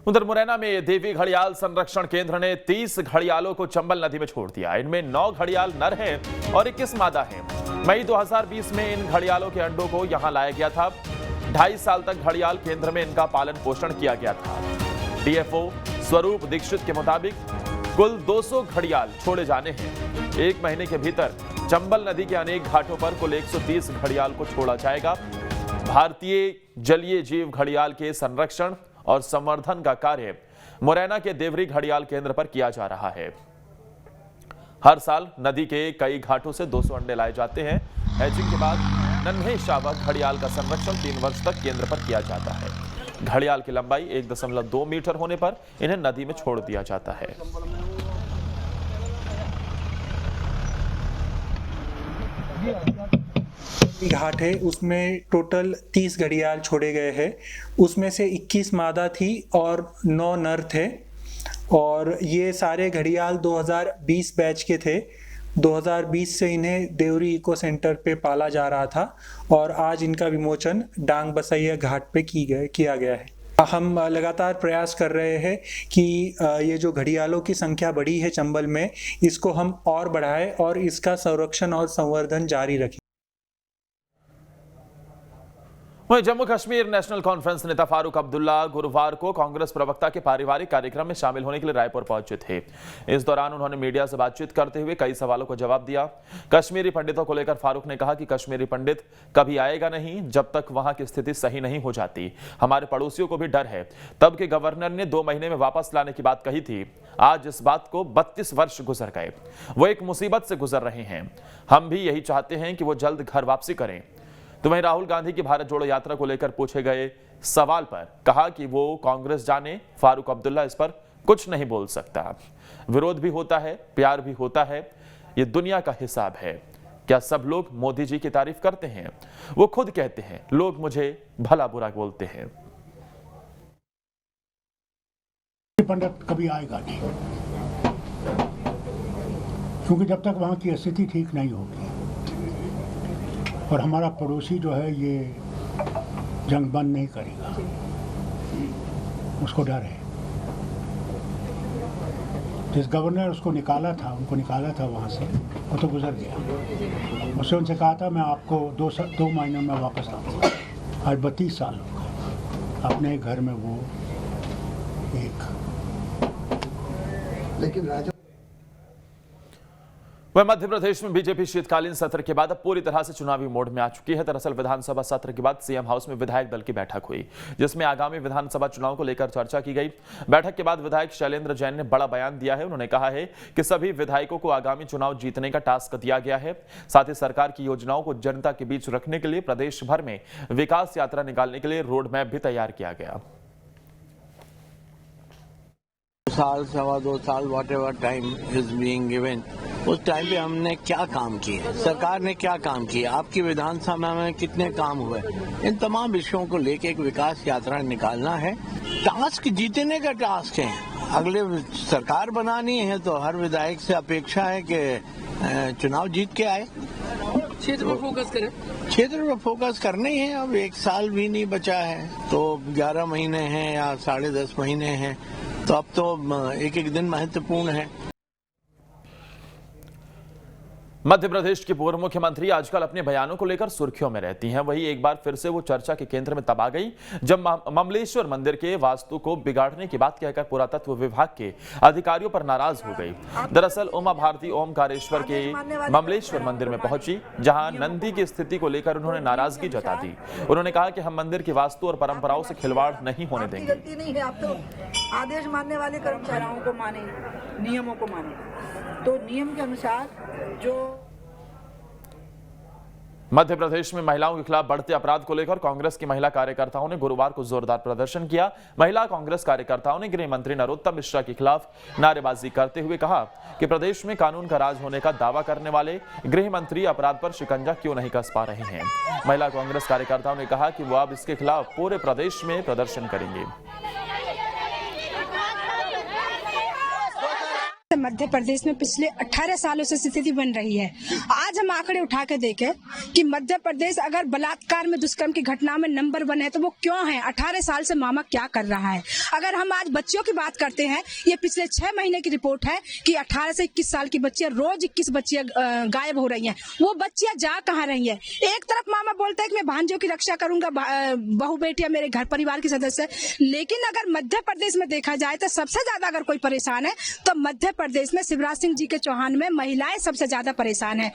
उधर मुरैना में देवी घड़ियाल संरक्षण केंद्र ने 30 घड़ियालों को चंबल नदी में छोड़ दिया। इनमें 9 घड़ियाल नर हैं और 21 मादा हैं। मई 2020 में इन घड़ियालों के अंडों को यहां लाया गया था। 2.5 साल तक घड़ियाल केंद्र में इनका पालन पोषण किया गया था। डीएफओ स्वरूप दीक्षित के मुताबिक कुल 200 घड़ियाल छोड़े जाने हैं। 1 महीने के भीतर चंबल नदी के अनेक घाटों पर कुल 130 घड़ियाल को छोड़ा जाएगा। भारतीय जलीय जीव घड़ियाल के संरक्षण और संवर्धन का कार्य मुरैना के देवरी घड़ियाल केंद्र पर किया जा रहा है। हर साल नदी के कई घाटों से 200 अंडे लाए जाते हैं। हैचिंग के बाद नन्हे शावक घड़ियाल का संरक्षण 3 वर्ष तक केंद्र पर किया जाता है। घड़ियाल की लंबाई 1.2 मीटर होने पर इन्हें नदी में छोड़ दिया जाता है। घाट है, उसमें टोटल 30 घड़ियाल छोड़े गए हैं। उसमें से 21 मादा थी और 9 नर थे। और ये सारे घड़ियाल 2020 बैच के थे। 2020 से इन्हें देवरी इको सेंटर पे पाला जा रहा था और आज इनका विमोचन डांग बसैया घाट पे किया गया है। हम लगातार प्रयास कर रहे हैं कि ये जो घड़ियालों की संख्या बढ़ी है चंबल में, इसको हम और बढ़ाएं और इसका संरक्षण और संवर्धन जारी रखें। वहीं जम्मू कश्मीर नेशनल कॉन्फ्रेंस नेता फारूक अब्दुल्ला गुरुवार को कांग्रेस प्रवक्ता के पारिवारिक कार्यक्रम में शामिल होने के लिए रायपुर पहुंचे थे। इस दौरान उन्होंने मीडिया से बातचीत करते हुए कई सवालों को जवाब दिया। कश्मीरी पंडितों को लेकर फारूक ने कहा कि कश्मीरी पंडित कभी आएगा नहीं जब तक वहां की स्थिति सही नहीं हो जाती। हमारे पड़ोसियों को भी डर है। तब के गवर्नर ने 2 महीने में वापस लाने की बात कही थी। आज इस बात को 32 वर्ष गुजर गए। वो एक मुसीबत से गुजर रहे हैं। हम भी यही चाहते हैं कि वो जल्द घर वापसी करें। तो वहीं राहुल गांधी की भारत जोड़ो यात्रा को लेकर पूछे गए सवाल पर कहा कि वो कांग्रेस जाने, फारूक अब्दुल्ला इस पर कुछ नहीं बोल सकता। विरोध भी होता है, प्यार भी होता है, ये दुनिया का हिसाब है। क्या सब लोग मोदी जी की तारीफ करते हैं? वो खुद कहते हैं लोग मुझे भला बुरा बोलते हैं। पंडित कभी आएगा नहीं, क्योंकि जब तक वहां की स्थिति ठीक नहीं होगी और हमारा पड़ोसी जो है ये जंग बंद नहीं करेगा, उसको डर है। जिस गवर्नर उसको निकाला था, उनको निकाला था वहाँ से, वो तो गुजर गया। उससे उनसे कहा था मैं आपको 2 महीनों में वापस आऊँगा। आज 32 साल हो गए अपने घर में वो एक। लेकिन राजा वह मध्य प्रदेश में बीजेपी शीतकालीन सत्र के बाद अब पूरी तरह से चुनावी मोड में आ चुकी है। दरअसल विधानसभा सत्र के बाद सीएम हाउस में विधायक दल की बैठक हुई, जिसमें आगामी विधानसभा चुनाव को लेकर चर्चा की गई। बैठक के बाद विधायक शैलेंद्र जैन ने बड़ा बयान दिया है। उन्होंने कहा है कि सभी विधायकों को आगामी चुनाव जीतने का टास्क दिया गया है। साथ ही सरकार की योजनाओं को जनता के बीच रखने के लिए प्रदेश भर में विकास यात्रा निकालने के लिए रोड मैप भी तैयार किया गया। साल, 2.25 साल, whatever time is being given, उस टाइम पे हमने क्या काम किए, सरकार ने क्या काम किया, आपकी विधानसभा में कितने काम हुए, इन तमाम विषयों को लेके एक विकास यात्रा निकालना है। टास्क जीतने का टास्क है। अगले सरकार बनानी है तो हर विधायक से अपेक्षा है कि चुनाव जीत के आए। क्षेत्र पर फोकस करें, क्षेत्र पर फोकस करना ही है। अब 1 साल भी नहीं बचा है तो 11 महीने हैं या 10.5 महीने हैं, तो अब तो एक दिन महत्वपूर्ण है। मध्य प्रदेश की पूर्व मुख्यमंत्री आजकल अपने बयानों को लेकर सुर्खियों में रहती हैं। वहीं एक बार फिर से वो चर्चा के केंद्र में तब आ गई जब ममलेश्वर मंदिर के वास्तु को बिगाड़ने की बात कहकर पुरातत्व विभाग के अधिकारियों पर नाराज हो गई। दरअसल उमा भारती ओमकारेश्वर के ममलेश्वर मंदिर में पहुंची, जहां नंदी की स्थिति को लेकर उन्होंने नाराजगी जता दी। उन्होंने कहा कि हम मंदिर की वास्तु और परंपराओं से खिलवाड़ नहीं होने देंगे। आप तो आदेश मानने वाले कर्मचारियों को माने, नियमों को माने, तो नियम के अनुसार जो। मध्य प्रदेश में महिलाओं के खिलाफ बढ़ते अपराध को लेकर कांग्रेस की महिला कार्यकर्ताओं ने गुरुवार को जोरदार प्रदर्शन किया। महिला कांग्रेस कार्यकर्ताओं ने गृह मंत्री नरोत्तम मिश्रा के खिलाफ नारेबाजी करते हुए कहा कि प्रदेश में कानून का राज होने का दावा करने वाले गृह मंत्री अपराध पर शिकंजा क्यों नहीं कस पा रहे हैं। महिला कांग्रेस कार्यकर्ताओं ने कहा कि वो अब इसके खिलाफ पूरे प्रदेश में प्रदर्शन करेंगे। मध्य प्रदेश में पिछले 18 सालों से स्थिति बन रही है। आज हम आंकड़े उठा के देखें कि मध्य प्रदेश अगर बलात्कार में दुष्कर्म की घटना में नंबर 1 है तो वो क्यों है? 18 साल से मामा क्या कर रहा है? अगर हम आज बच्चियों की बात करते हैं, ये पिछले 6 महीने की रिपोर्ट है कि 18 से 21 साल की बच्चियां, रोज 21 बच्चियां गायब हो रही हैं। वो बच्चियां जा कहाँ रही है? एक तरफ मामा बोलता है कि मैं भांजियों की रक्षा करूंगा, बहू बेटियां मेरे घर परिवार के सदस्य, लेकिन अगर मध्य प्रदेश में देखा जाए तो सबसे ज्यादा अगर कोई परेशान है तो मध्य प्रदेश में शिवराज सिंह जी के चौहान में महिलाएं सबसे ज्यादा परेशान है।